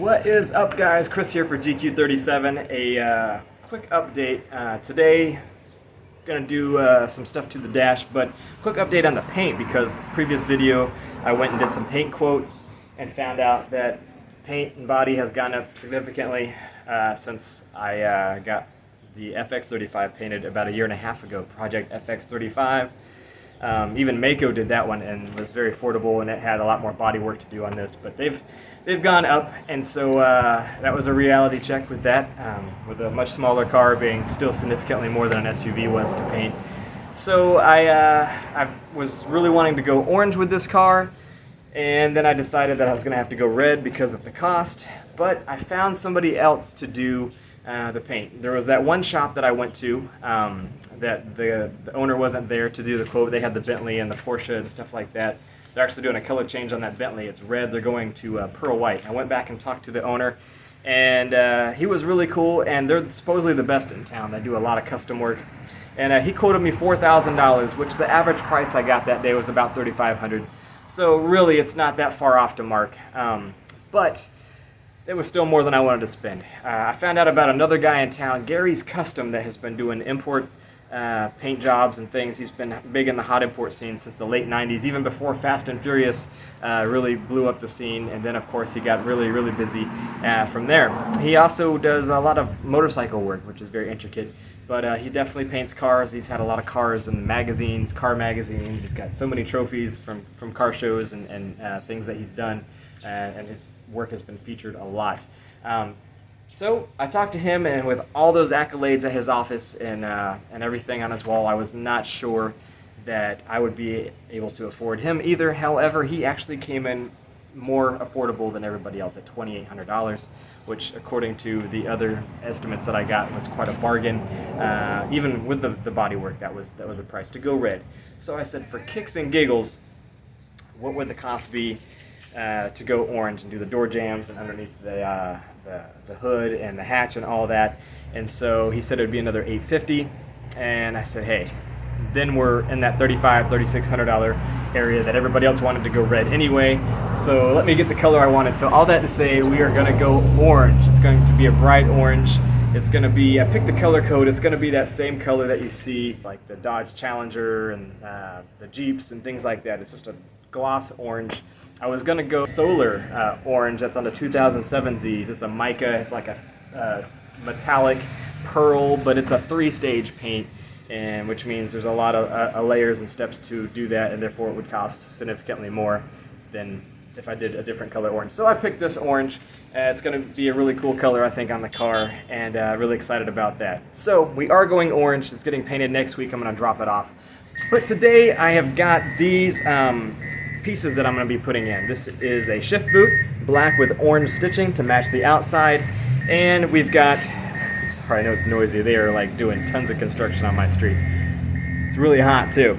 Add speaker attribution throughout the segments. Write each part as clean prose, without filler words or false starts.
Speaker 1: What is up, guys? Chris here for GQ37. A quick update. Today, gonna do some stuff to the dash, but quick update on the paint because previous video I went and did some paint quotes and found out that paint and body has gone up significantly since I got the FX35 painted about a year and a half ago. Project FX35. Even Mako did that one and was very affordable, and it had a lot more body work to do on this, but they've gone up, and so that was a reality check with that, with a much smaller car being still significantly more than an SUV was to paint. So I was really wanting to go orange with this car, and then I decided that I was going to have to go red because of the cost, but I found somebody else to do the paint. There was that one shop that I went to that the owner wasn't there to do the quote. They had the Bentley and the Porsche and stuff like that. They're actually doing a color change on that Bentley. It's red. They're going to pearl white. I went back and talked to the owner, and he was really cool, and they're supposedly the best in town. They do a lot of custom work, and he quoted me $4,000, which the average price I got that day was about $3,500. So really, it's not that far off the mark, but it was still more than I wanted to spend. I found out about another guy in town, Gary's Custom, that has been doing import paint jobs and things. He's been big in the hot import scene since the late 90s, even before Fast and Furious really blew up the scene, and then of course he got really busy from there. He also does a lot of motorcycle work, which is very intricate, but he definitely paints cars. He's had a lot of cars in magazines, car magazines. He's got so many trophies from car shows and things that he's done, and his work has been featured a lot. So I talked to him, and with all those accolades at his office and everything on his wall, I was not sure that I would be able to afford him either. However, he actually came in more affordable than everybody else at $2,800, which according to the other estimates that I got was quite a bargain. Even with the body work, that was the price to go red. So I said, for kicks and giggles, what would the cost be to go orange and do the door jams and underneath the hood and the hatch and all that? And so he said it would be another $850, and I said, hey, then we're in that $3,600 area that everybody else wanted to go red anyway, so let me get the color I wanted. So all that to say, we are going to go orange. It's going to be a bright orange. It's going to be, I picked the color code, it's going to be that same color that you see like the Dodge Challenger and the Jeeps and things like that. It's just a gloss orange. I was going to go solar orange. That's on the 2007Zs. It's a mica. It's like a metallic pearl, but it's a 3-stage paint, and which means there's a lot of layers and steps to do that, and therefore it would cost significantly more than if I did a different color orange. So I picked this orange. It's going to be a really cool color, I think, on the car, and really excited about that. So we are going orange. It's getting painted next week. I'm going to drop it off. But today I have got these pieces that I'm going to be putting in. This is a shift boot, black with orange stitching to match the outside, and we've got, sorry, I know it's noisy, they are like doing tons of construction on my street. It's really hot too.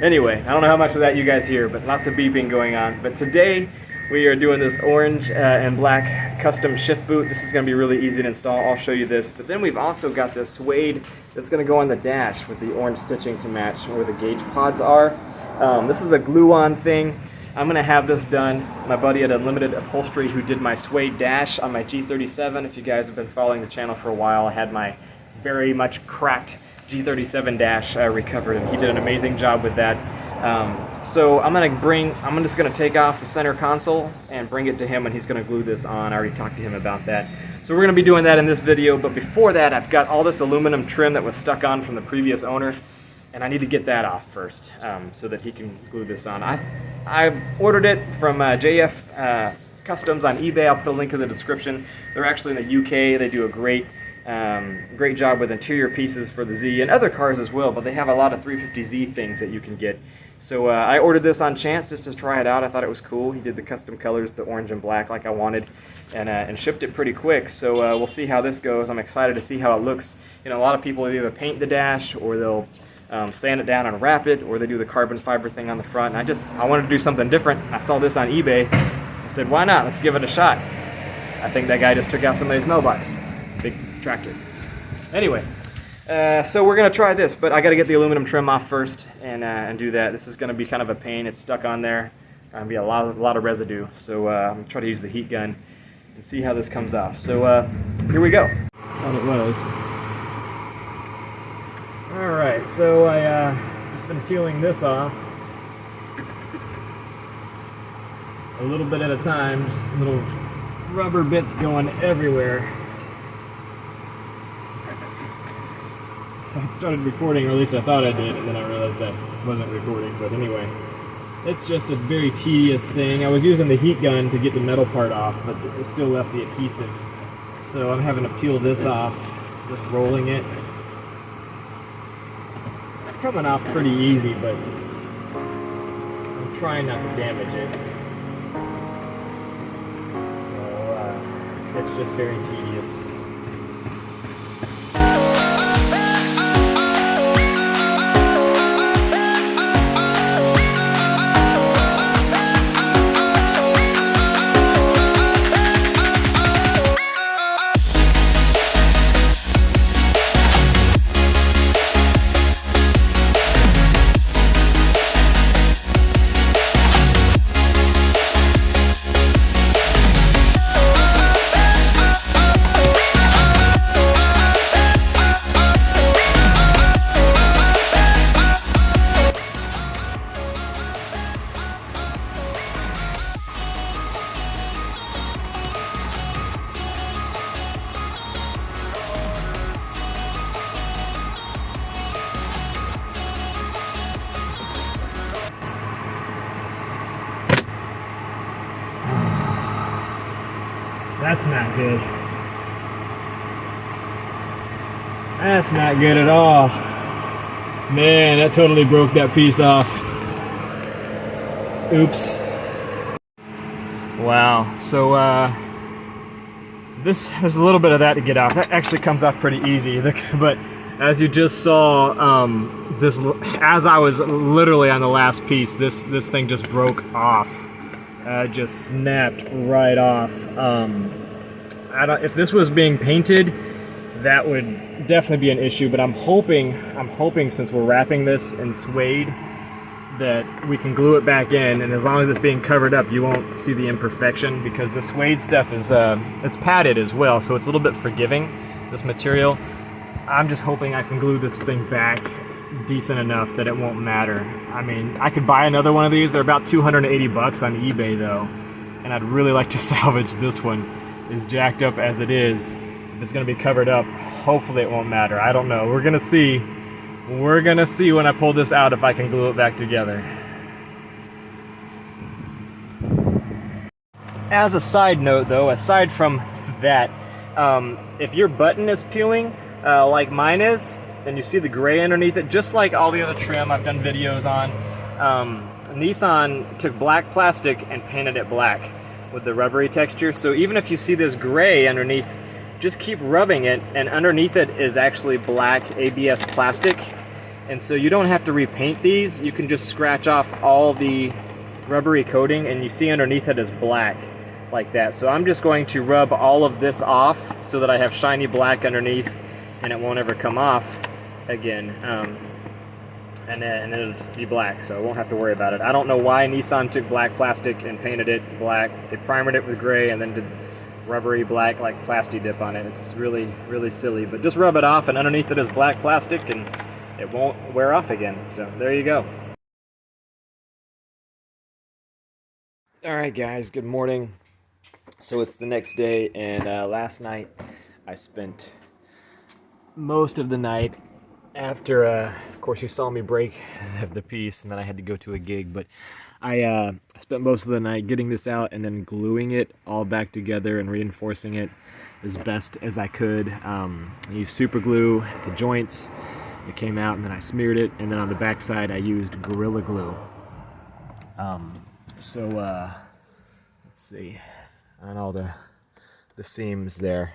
Speaker 1: Anyway, I don't know how much of that you guys hear, but lots of beeping going on. But today we are doing this orange and black custom shift boot. This is going to be really easy to install. I'll show you this. But then we've also got this suede that's going to go on the dash with the orange stitching to match where the gauge pods are. This is a glue-on thing. I'm going to have this done. My buddy at Unlimited Upholstery, who did my suede dash on my G37. If you guys have been following the channel for a while, I had my very much cracked G37 dash recovered, and he did an amazing job with that. So I'm just going to take off the center console and bring it to him, and he's going to glue this on. I already talked to him about that. So we're going to be doing that in this video, but before that I've got all this aluminum trim that was stuck on from the previous owner, and I need to get that off first so that he can glue this on. I ordered it from JF Customs on eBay. I'll put a link in the description. They're actually in the UK. They do a great job with interior pieces for the Z and other cars as well, but they have a lot of 350Z things that you can get. So I ordered this on chance just to try it out. I thought it was cool. He did the custom colors, the orange and black like I wanted, and shipped it pretty quick. So we'll see how this goes. I'm excited to see how it looks. You know, a lot of people either paint the dash, or they'll sand it down and wrap it, or they do the carbon fiber thing on the front. And I wanted to do something different. I saw this on eBay. I said, why not? Let's give it a shot. I think that guy just took out somebody's mailbox. Big tractor. Anyway, so we're going to try this, but I got to get the aluminum trim off first and do that. This is going to be kind of a pain. It's stuck on there. Be a lot of residue. So I'm going to try to use the heat gun and see how this comes off. So here we go. Thought it was. Alright, so I just been peeling this off a little bit at a time, just little rubber bits going everywhere. I started recording, or at least I thought I did, and then I realized that wasn't recording. But anyway, it's just a very tedious thing. I was using the heat gun to get the metal part off, but it still left the adhesive. So I'm having to peel this off, just rolling it. It's coming off pretty easy, but I'm trying not to damage it. So it's just very tedious. That's not good. That's not good at all. Man, that totally broke that piece off. Oops. Wow. So there's a little bit of that to get off. That actually comes off pretty easy. But as you just saw, as I was literally on the last piece, this thing just broke off. Just snapped right off. If this was being painted, that would definitely be an issue. But I'm hoping since we're wrapping this in suede, that we can glue it back in. And as long as it's being covered up, you won't see the imperfection, because the suede stuff is it's padded as well, so it's a little bit forgiving. This material. I'm just hoping I can glue this thing back decent enough that it won't matter. I mean, I could buy another one of these. They're about 280 bucks on eBay though, and I'd really like to salvage this one. As jacked up as it is, if it's going to be covered up, hopefully it won't matter. I don't know. We're going to see. We're going to see when I pull this out if I can glue it back together. As a side note though, aside from that, if your button is peeling like mine is, and you see the gray underneath it, just like all the other trim I've done videos on, Nissan took black plastic and painted it black with the rubbery texture. So even if you see this gray underneath, just keep rubbing it, and underneath it is actually black ABS plastic. And so you don't have to repaint these. You can just scratch off all the rubbery coating, and you see underneath it is black like that. So I'm just going to rub all of this off so that I have shiny black underneath, and it won't ever come off again, and then it'll just be black, so I won't have to worry about it. I don't know why Nissan took black plastic and painted it black. They primered it with gray and then did rubbery black like plasti dip on it. It's really, really silly, but just rub it off, and underneath it is black plastic, and it won't wear off again. So there you go. All right, guys, good morning. So it's the next day, and last night I spent most of the night after, of course, you saw me break the piece, and then I had to go to a gig, but I spent most of the night getting this out and then gluing it all back together and reinforcing it as best as I could. I used super glue at the joints. It came out, and then I smeared it, and then on the back side I used Gorilla Glue. Let's see, on all the seams there.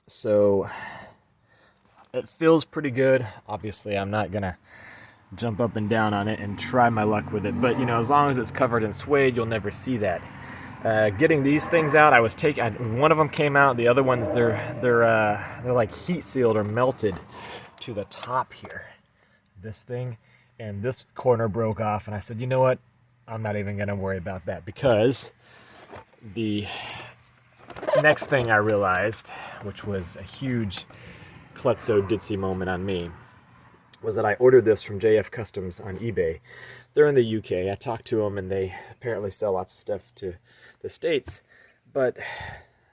Speaker 1: So it feels pretty good. Obviously, I'm not gonna jump up and down on it and try my luck with it, but you know, as long as it's covered in suede, you'll never see that. Getting these things out, I was taking. One of them came out. The other ones, they're like heat sealed or melted to the top here. This thing, and this corner broke off, and I said, you know what? I'm not even gonna worry about that, because The next thing I realized, which was a huge klutzo ditzy moment on me, was that I ordered this from JF Customs on eBay. They're in the UK. I talked to them, and they apparently sell lots of stuff to the States, but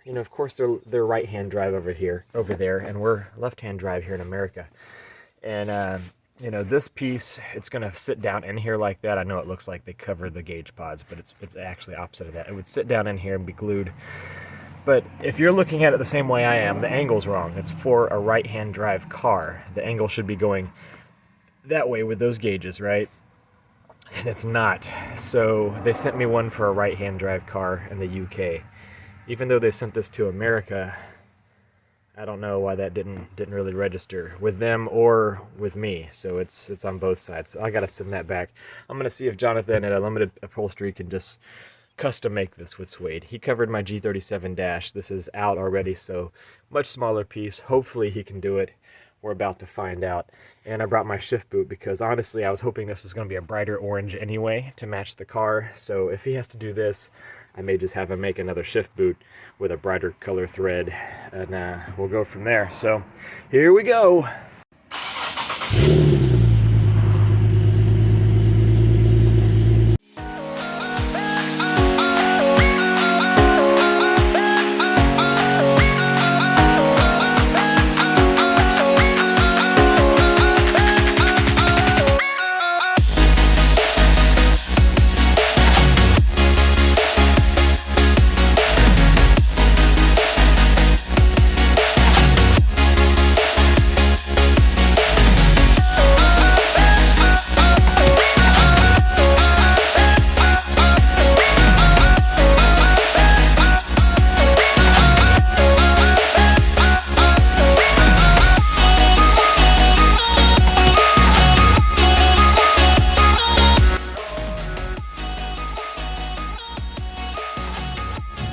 Speaker 1: you know, of course, they're right-hand drive over there, and we're left-hand drive here in America. And you know, this piece, it's going to sit down in here like that. I know it looks like they cover the gauge pods, but it's actually opposite of that. It would sit down in here and be glued. But if you're looking at it the same way I am, the angle's wrong. It's for a right-hand drive car. The angle should be going that way with those gauges, right? And it's not. So they sent me one for a right-hand drive car in the UK. Even though they sent this to America, I don't know why that didn't really register with them or with me. So it's on both sides. So I gotta send that back. I'm gonna see if Jonathan at Unlimited Upholstery can just custom make this with suede. He covered my G37 dash. This is out already, so much smaller piece. Hopefully he can do it. We're about to find out. And I brought my shift boot because honestly I was hoping this was going to be a brighter orange anyway to match the car. So if he has to do this, I may just have him make another shift boot with a brighter color thread, and we'll go from there. So here we go.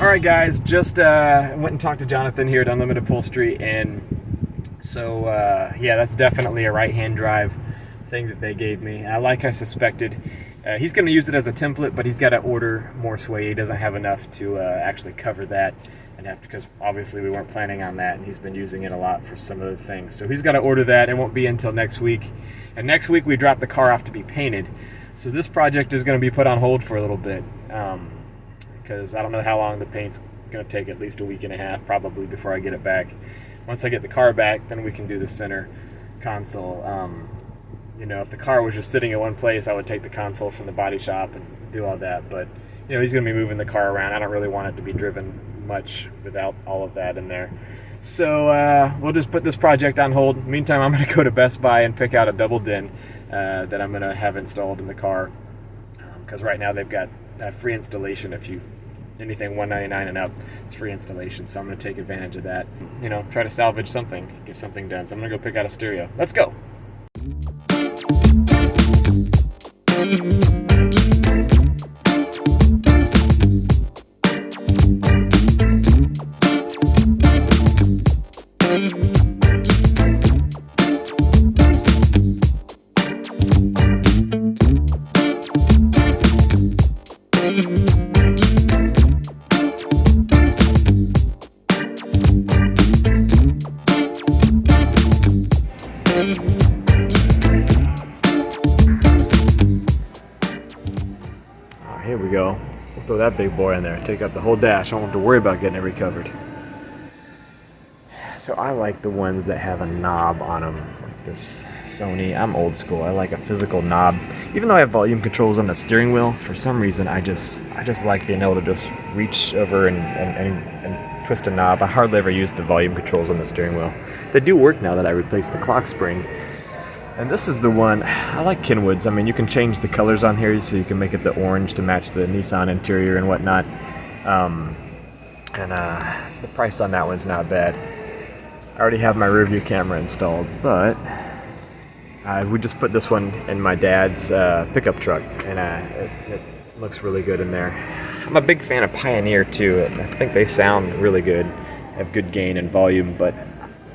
Speaker 1: Alright guys, just went and talked to Jonathan here at Unlimited Upholstery, and so yeah, that's definitely a right-hand drive thing that they gave me. Like I suspected, he's going to use it as a template, but he's got to order more suede. He doesn't have enough to actually cover that, and because obviously we weren't planning on that, and he's been using it a lot for some of the things. So he's got to order that. It won't be until next week, and next week we drop the car off to be painted. So this project is going to be put on hold for a little bit. Because I don't know how long the paint's going to take, at least a week and a half probably before I get it back. Once I get the car back, then we can do the center console. You know, if the car was just sitting in one place, I would take the console from the body shop and do all that, but you know, he's going to be moving the car around. I don't really want it to be driven much without all of that in there. So we'll just put this project on hold. Meantime, I'm going to go to Best Buy and pick out a double din that I'm going to have installed in the car, because right now they've got free installation. If you anything $199 and up, it's free installation, so I'm going to take advantage of that. You know, try to salvage something, get something done. So I'm going to go pick out a stereo. Let's go. Here we go. We'll throw that big boy in there. Take up the whole dash. I don't have to worry about getting it recovered. So I like the ones that have a knob on them, like this Sony. I'm old school. I like a physical knob. Even though I have volume controls on the steering wheel, for some reason I just like being able to just reach over and twist a knob. I hardly ever use the volume controls on the steering wheel. They do work now that I replaced the clock spring. And this is the one, I like Kenwoods. I mean, you can change the colors on here, so you can make it the orange to match the Nissan interior and whatnot. The price on that one's not bad. I already have my rear view camera installed, but we just put this one in my dad's pickup truck, and it looks really good in there. I'm a big fan of Pioneer too. I think they sound really good, have good gain and volume, but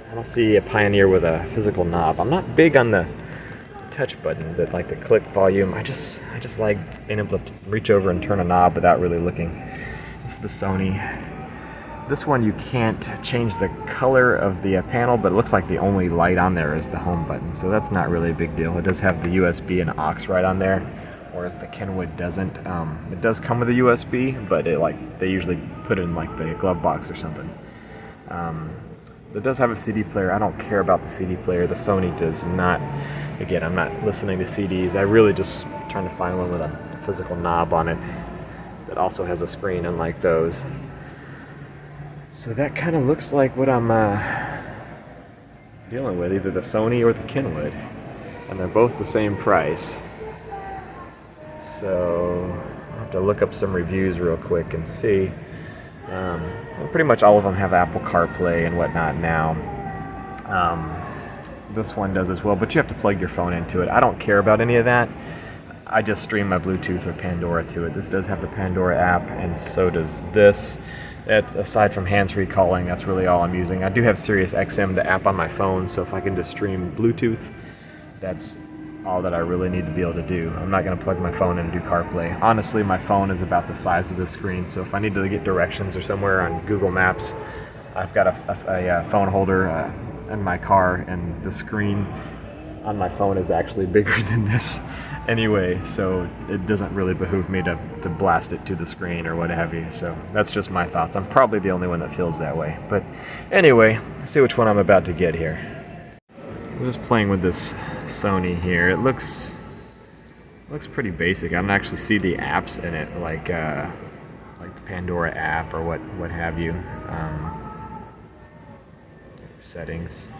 Speaker 1: I don't see a Pioneer with a physical knob. I'm not big on the touch button, that like the click volume. I just like being able to reach over and turn a knob without really looking This is the Sony. This one you can't change the color of the panel, but it looks like the only light on there is the home button, so that's not really a big deal. It does have the USB and aux right on there, whereas the Kenwood doesn't. It does come with a USB, but they usually put it in like the glove box or something. It does have a CD player. I don't care about the CD player. The Sony does not. Again, I'm not listening to CDs. I really just trying to find one with a physical knob on it that also has a screen, unlike those. So that kind of looks like what I'm dealing with, either the Sony or the Kenwood, and they're both the same price. So I'll have to look up some reviews real quick and see. Well, pretty much all of them have Apple CarPlay and whatnot now. This one does as well, but you have to plug your phone into it. I don't care about any of that. I just stream my Bluetooth or Pandora to it. This does have the Pandora app, and so does this. Aside from hands-free calling, that's really all I'm using. I do have Sirius XM, the app on my phone, so if I can just stream Bluetooth, that's all that I really need to be able to do. I'm not going to plug my phone in and do CarPlay. Honestly, my phone is about the size of this screen, so if I need to get directions or somewhere on Google Maps, I've got a phone holder in my car, and the screen on my phone is actually bigger than this anyway, so it doesn't really behoove me to blast it to the screen or what have you. So that's just my thoughts. I'm probably the only one that feels that way. But anyway, let's see which one I'm about to get here. I'm just playing with this Sony here. It looks pretty basic. I don't actually see the apps in it, like the Pandora app or what have you. Settings.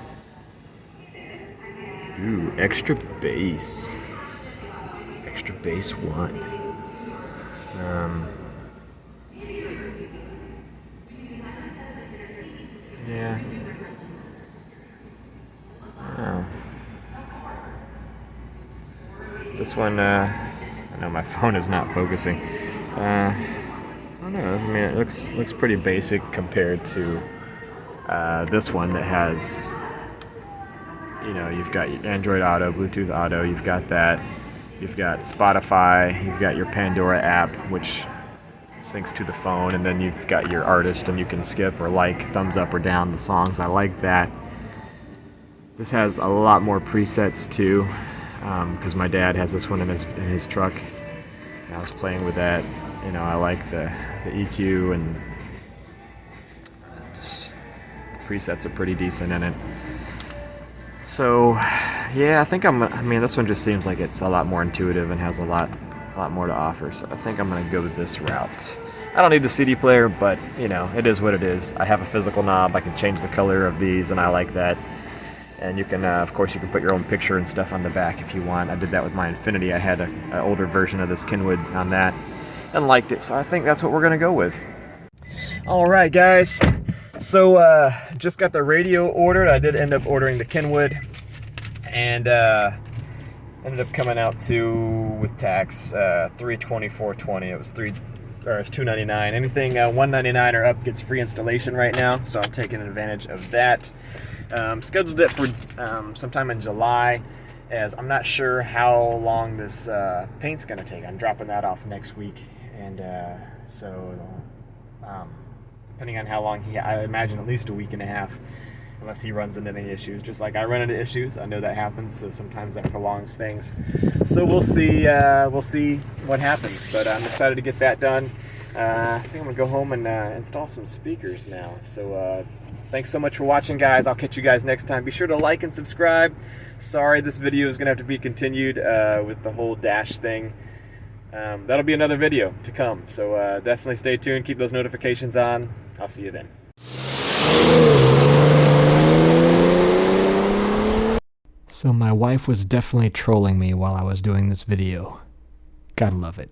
Speaker 1: Ooh, extra bass. Extra bass 1. Yeah. Oh. This one, I know my phone is not focusing. I don't know. I mean, it looks pretty basic compared to this one that has, you've got Android Auto, Bluetooth Auto. You've got that. You've got Spotify, you've got your Pandora app, which syncs to the phone, and then you've got your artist, and you can skip or thumbs up or down the songs. I like that. This has a lot more presets too, because my dad has this one in his truck. And I was playing with that. I like the EQ, and just the presets are pretty decent in it. So, yeah, I mean, this one just seems like it's a lot more intuitive and has a lot more to offer. So I think I'm going to go with this route. I don't need the CD player, but, it is what it is. I have a physical knob. I can change the color of these, and I like that. And you can, of course, you can put your own picture and stuff on the back if you want. I did that with my Infinity. I had an older version of this Kenwood on that and liked it. So I think that's what we're going to go with. All right, guys. So just got the radio ordered. I did end up ordering the Kenwood, and ended up coming out to, with tax, $324.20. It was $299. Anything $199 or up gets free installation right now, so I'm taking advantage of that. Scheduled it for sometime in July, as I'm not sure how long this paint's going to take. I'm dropping that off next week, and depending on how long I imagine at least a week and a half, unless he runs into any issues. Just like I run into issues, I know that happens, so sometimes that prolongs things. So we'll see what happens, but I'm excited to get that done. I think I'm gonna go home and install some speakers now. So thanks so much for watching, guys. I'll catch you guys next time. Be sure to like and subscribe. Sorry, this video is gonna have to be continued with the whole dash thing. That'll be another video to come, so definitely stay tuned, keep those notifications on. I'll see you then. So my wife was definitely trolling me while I was doing this video. Gotta love it.